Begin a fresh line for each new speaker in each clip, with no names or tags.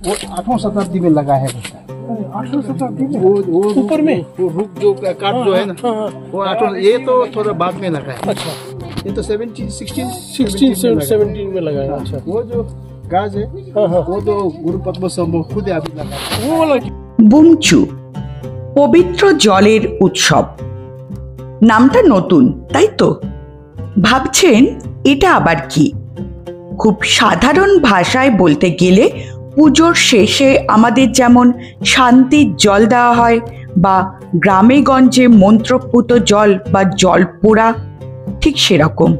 वो 8वीं शताब्दी में लगा है।
8वीं शताब्दी में
वो
ऊपर में
वो रुख जो काट जो है ना, वो 8वीं, ये तो थोड़ा बाद में लगा है।
अच्छा,
ये तो 16
17 में लगा है। अच्छा,
वो जो गाज है वो तो गुरु पद्म संभव खुद अभी लगा है।
वो वाला
বুমচু পবিত্র জলের উৎসব। নামটা নতুন তাই তো? ভাবছেন এটা আবার কি? খুব সাধারণ ভাষায় বলতে গেলে পুজোর শেষে আমাদের যেমন শান্তির জল দেওয়া হয় বা গ্রামে গঞ্জে মন্ত্রপুত জল বা জল পোড়া, ঠিক সেরকম।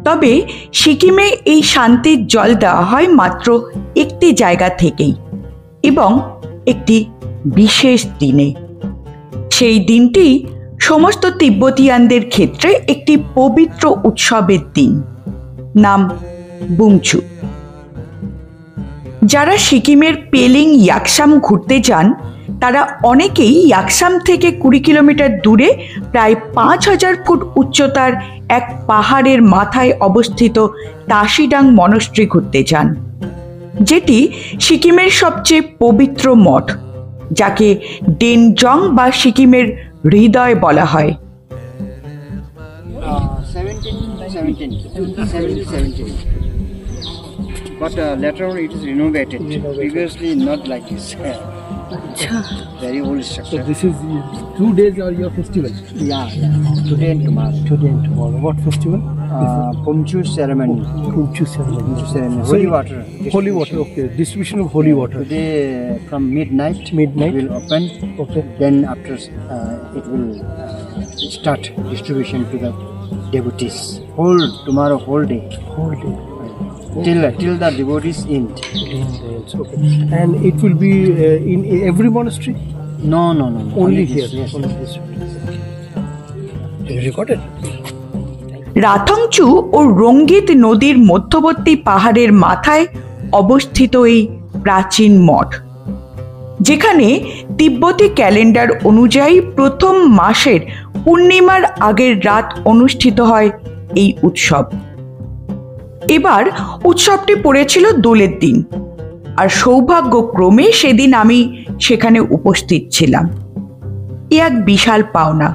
তবে সিকিমে এই শান্তির জল দেওয়া হয় মাত্র একটি জায়গা থেকেই এবং একটি বিশেষ দিনে। সেই দিনটি সমস্ত তিব্বতীয়ানদের ক্ষেত্রে একটি পবিত্র উৎসবের দিন, নাম বুমচু। যারা সিকিমের পেলিং ইয়াকসাম ঘুরতে যান তারা অনেকেই ইয়াকসাম থেকে 20 কিলোমিটার দূরে প্রায় 5000 ফুট উচ্চতার এক পাহাড়ের মাথায় অবস্থিত তাশিডাং মনস্ট্রি ঘুরতে যান, যেটি সিকিমের সবচেয়ে পবিত্র মঠ, যাকে ডেনজং বা সিকিমের হৃদয় বলা হয়।
1717. But later on it is renovated. Previously not like this. Very old structure.
So this is 2 days or your festival?
Yeah. Today and tomorrow.
Today and tomorrow. What festival?
Pomchu ceremony.
Kumchu ceremony.
Holy water.
Holy water. Okay. Distribution of holy water.
Today from midnight.
Will
open.
Okay.
Then after it will start distribution to the devotees. Tomorrow whole day. Till the devotees end.
Okay. And it will be in every monastery?
No.
Only here.
Yes.
Only this. Have you recorded?
রাথংচু ও রঙ্গিত নদীর মধ্যবর্তী পাহাড়ের মাথায় অবস্থিত এই প্রাচীন মঠ, যেখানে তিব্বতী calendar অনুযায়ী প্রথম মাসের পূর্ণিমার আগের রাত অনুষ্ঠিত হয় এই উৎসব। এবার উৎসবটি পড়েছিল দোলের দিন, আর সৌভাগ্যক্রমে সেদিন আমি সেখানে উপস্থিত ছিলাম। এ এক বিশাল পাওনা।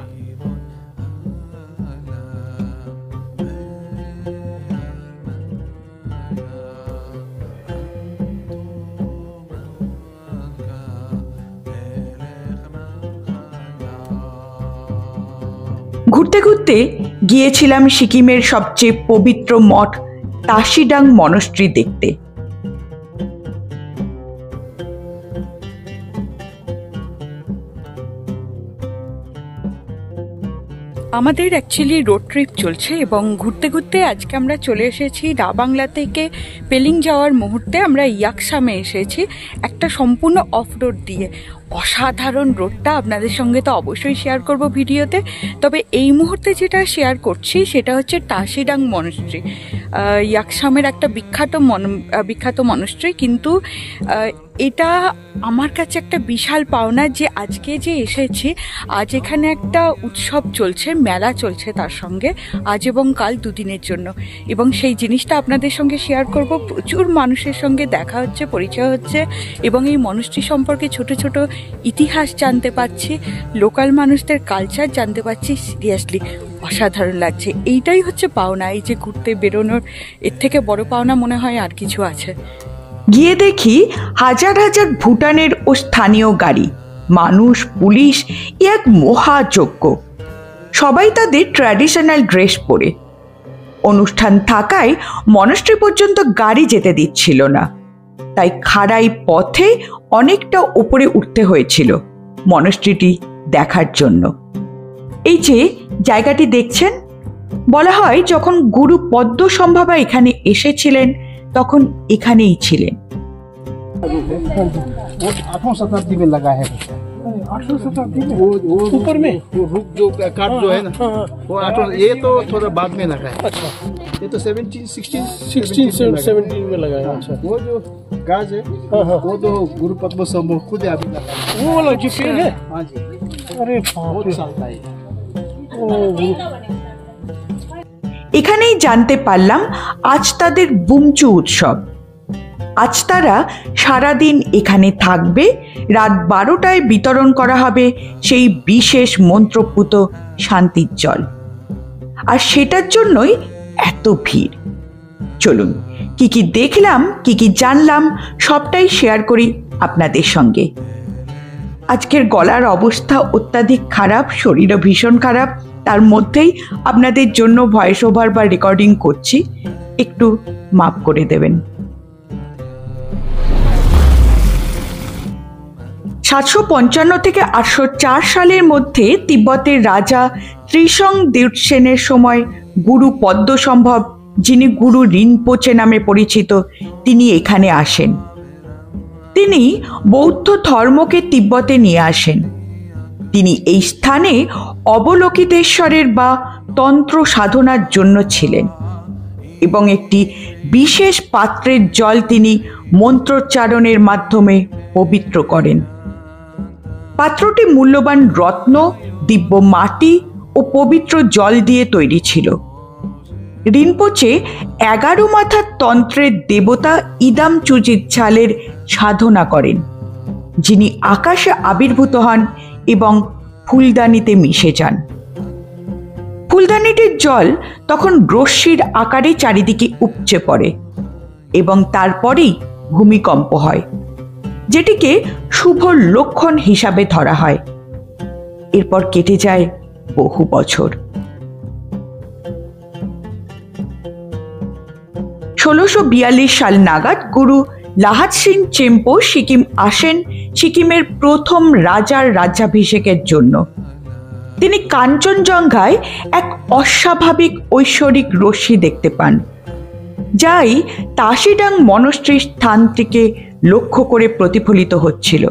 ঘুরতে ঘুরতে গিয়েছিলাম সিকিমের সবচেয়ে পবিত্র মঠ তাশিডাং মনস্ট্রি দেখতে।
আমাদের অ্যাকচুয়ালি রোড ট্রিপ চলছে এবং ঘুরতে ঘুরতে আজকে আমরা চলে এসেছি ডাবাংলা থেকে পেলিং যাওয়ার মুহূর্তে আমরা ইয়াকসামে এসেছি একটা সম্পূর্ণ অফ রোড দিয়ে। অসাধারণ রোডটা আপনাদের সঙ্গে তো অবশ্যই শেয়ার করব ভিডিওতে। তবে এই মুহূর্তে যেটা শেয়ার করছি সেটা হচ্ছে তাশিডাং মনস্ট্রি, ইয়াকসামের একটা বিখ্যাত মনস্ট্রি। কিন্তু এটা আমার কাছে একটা বিশাল পাওনা যে আজকে যে এসেছি, আজ এখানে একটা উৎসব চলছে, মেলা চলছে তার সঙ্গে, আজ এবং কাল 2 দিনের জন্য। এবং সেই জিনিসটা আপনাদের সঙ্গে শেয়ার করব। প্রচুর মানুষের সঙ্গে দেখা হচ্ছে, পরিচয় হচ্ছে এবং এই মনস্ট্রি সম্পর্কে ছোট ছোট ইতিহাস জানতে পারছি, লোকাল মানুষদের কালচার জানতে পারছি। সিরিয়াসলি অসাধারণ লাগছে। এইটাই হচ্ছে পাওনা, এই যে ঘুরতে বেরোনোর এর থেকে বড় পাওনা মনে হয় আর কিছু আছে।
গিয়ে দেখি হাজার হাজার ভুটানের ও স্থানীয় গাড়ি, মানুষ, পুলিশ, এক মহাযজ্ঞ। সবাই তাদের ট্র্যাডিশনাল ড্রেস পরে। অনুষ্ঠান থাকায় মনস্ট্রি পর্যন্ত গাড়ি যেতে দিচ্ছিল না, তাই খাড়াই পথে অনেকটা উপরে উঠতে হয়েছিল মনস্ট্রিটি দেখার জন্য। এই যে জায়গাটি দেখছেন, বলা হয় যখন গুরু পদ্মসম্ভবা এখানে এসেছিলেন তখন এখানেই ছিলেন।
वो 8वीं शताब्दी में लगा है।
8वीं शताब्दी में
वो
ऊपर में
वो रुख जो काट जो है ना, वो 8वीं, ये तो थोड़ा बाद में लगा है।
अच्छा,
ये तो 16
17 में लगा है। अच्छा,
वो जो गाज है वो तो गुरु पद्म संभव खुद अभी लगा है।
वो वाला जो पेड़ है?
हाँ जी।
अरे
बहुत साल का है।
এখানেই জানতে পারলাম আজ তাদের বুমচু উৎসব। আজ তারা সারাদিন এখানে থাকবে। রাত 12টায় বিতরণ করা হবে সেই বিশেষ মন্ত্রপুত শান্তির জল, আর সেটার জন্যই এত ভিড়। চলুন কি কি দেখলাম, কি কি জানলাম, সবটাই শেয়ার করি আপনাদের সঙ্গে। আজকের গলার অবস্থা অত্যাধিক খারাপ, শরীরও ভীষণ খারাপ, তার মধ্যেই আপনাদের জন্য ভয়েস ওভার বা রেকর্ডিং করছি, একটু মাপ করে দেবেন। 755 থেকে 804 সালের মধ্যে তিব্বতের রাজা ত্রিশং দেবসেনের সময় গুরু পদ্মসম্ভব, যিনি গুরু রিনপোচে নামে পরিচিত, তিনি এখানে আসেন। তিনি বৌদ্ধ ধর্মকে তিব্বতে নিয়ে আসেন। তিনি এই স্থানে অবলোকিতেশ্বরের বা তন্ত্র সাধনার জন্য ছিলেন এবং একটি বিশেষ পাত্রের জল তিনি মন্ত্রোচ্চারণের মাধ্যমে পবিত্র করেন। পাত্রটি মূল্যবান রত্ন, দিব্য মাটি ও পবিত্র জল দিয়ে তৈরি ছিল। রিনপোচে 11 মাথার তন্ত্রের দেবতা ইদাম চুজিৎসালের সাধনা করেন, যিনি আকাশে আবির্ভূত হন এবং ফুলদানিতে মিশে যান। ফুলদানিটির জল তখন রশ্মির আকারে চারিদিকে উপচে পড়ে এবং তারপরেই ভূমিকম্প হয়, যেটিকে শুভ লক্ষণ হিসাবে ধরা হয়। এরপর কেটে যায় বহু বছর। 1642 সাল নাগাদ গুরু লাহাত সিং চেম্পো সিকিম আসেন সিকিমের প্রথম রাজার রাজ্যাভিষেকের জন্য। তিনি কাঞ্চনজঙ্ঘায় এক অস্বাভাবিক ঐশ্বরিক রশ্মি দেখতে পান, যাই তাসিডাং মনস্ট্রির স্থানটিকে লক্ষ্য করে প্রতিফলিত হচ্ছিল।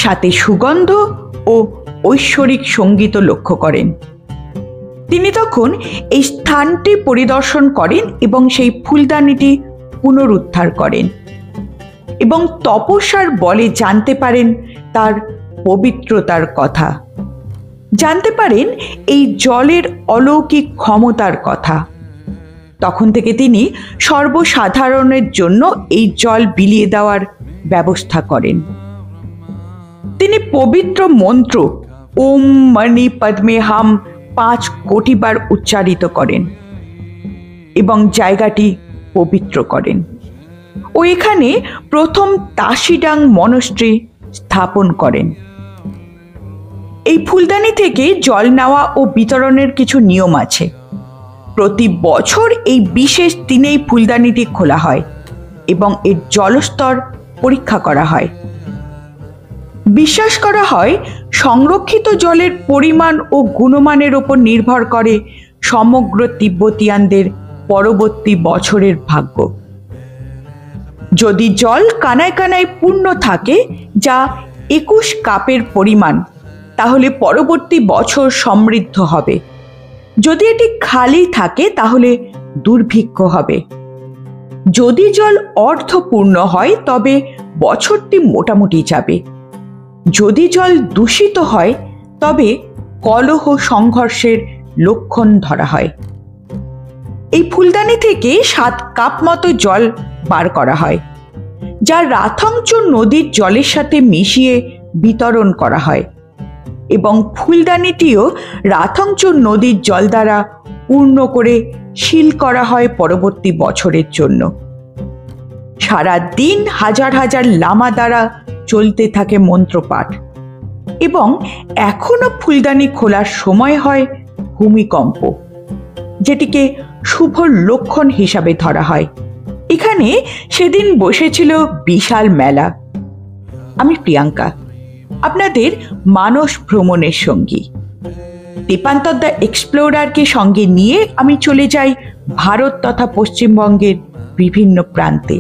সাথে সুগন্ধ ও ঐশ্বরিক সঙ্গীত লক্ষ্য করেন। তিনি তখন এই স্থানটি পরিদর্শন করেন এবং সেই ফুলদানিটি পুনরুদ্ধার করেন এবং তপস্যার বলে জানতে পারেন তার পবিত্রতার কথা, জানতে পারেন এই জলের অলৌকিক ক্ষমতার কথা। তখন থেকে তিনি সর্বসাধারণের জন্য এই জল বিলিয়ে দেওয়ার ব্যবস্থা করেন। তিনি পবিত্র মন্ত্র ওম মণি পদ্মে হাম 5 কোটি বার উচ্চারিত করেন এবং জায়গাটি পবিত্র করেন ও এখানে প্রথম তাসিডাং মনস্ট্রি স্থাপন করেন। এই ফুলদানি থেকে জল নেওয়া ও বিতরণের কিছু নিয়ম আছে। প্রতি বছর এই বিশেষ দিনেই ফুলদানিটি খোলা হয় এবং এর জলস্তর পরীক্ষা করা হয়। বিশ্বাস করা হয় সংরক্ষিত জলের পরিমাণ ও গুণমানের উপর নির্ভর করে সমগ্র তিব্বতিয়ানদের পরবর্তী বছরের ভাগ্য। যদি জল কানায় কানায় পূর্ণ থাকে, যা 21 কাপের পরিমাণ, তাহলে পরবর্তী বছর সমৃদ্ধ হবে। যদি এটি খালি থাকে তাহলে দুর্ভিক্ষ হবে। যদি জল অর্ধপূর্ণ হয় তবে বছরটি মোটামুটি যাবে। যদি জল দূষিত হয় তবে কলহ সংঘর্ষের লক্ষণ ধরা হয়। এই ফুলদানি থেকে 7 কাপ মতো জল বার করা হয়, যা রাথংচো নদীর জলের সাথে মিশিয়ে বিতরণ করা হয় এবং ফুলদানিটিও রাথংচো নদীর জল দ্বারা পূর্ণ করে সিল করা হয় পরবর্তী বছরের জন্য। সারা দিন হাজার হাজার লামা দ্বারা চলতে থাকে মন্ত্রপাঠ এবং এখনো ফুলদানি খোলার সময় হয় ভূমিকম্প, যেটিকে শুভ লক্ষণ হিসাবে ধরা হয়। এখানে সেদিন বসেছিল বিশাল মেলা। আমি প্রিয়াঙ্কা, আপনাদের মানস ভ্রমণের সঙ্গী। দীপান্তর দ্য এক্সপ্লোরারকে সঙ্গে নিয়ে আমি চলে যাই ভারত তথা পশ্চিমবঙ্গের বিভিন্ন প্রান্তে,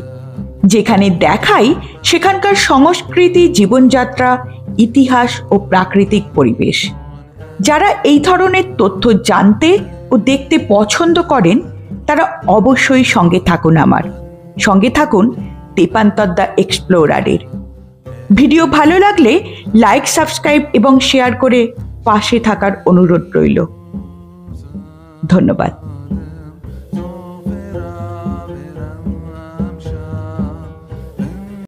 যেখানে দেখাই সেখানকার সংস্কৃতি, জীবনযাত্রা, ইতিহাস ও প্রাকৃতিক পরিবেশ। যারা এই ধরনের তথ্য জানতে ও দেখতে পছন্দ করেন তারা অবশ্যই সঙ্গে থাকুন, আমার সঙ্গে থাকুন দীপান্তর দ্য এক্সপ্লোরারের। ভিডিও ভালো লাগলে লাইক, সাবস্ক্রাইব এবং শেয়ার করে পাশে থাকার অনুরোধ রইল। ধন্যবাদ।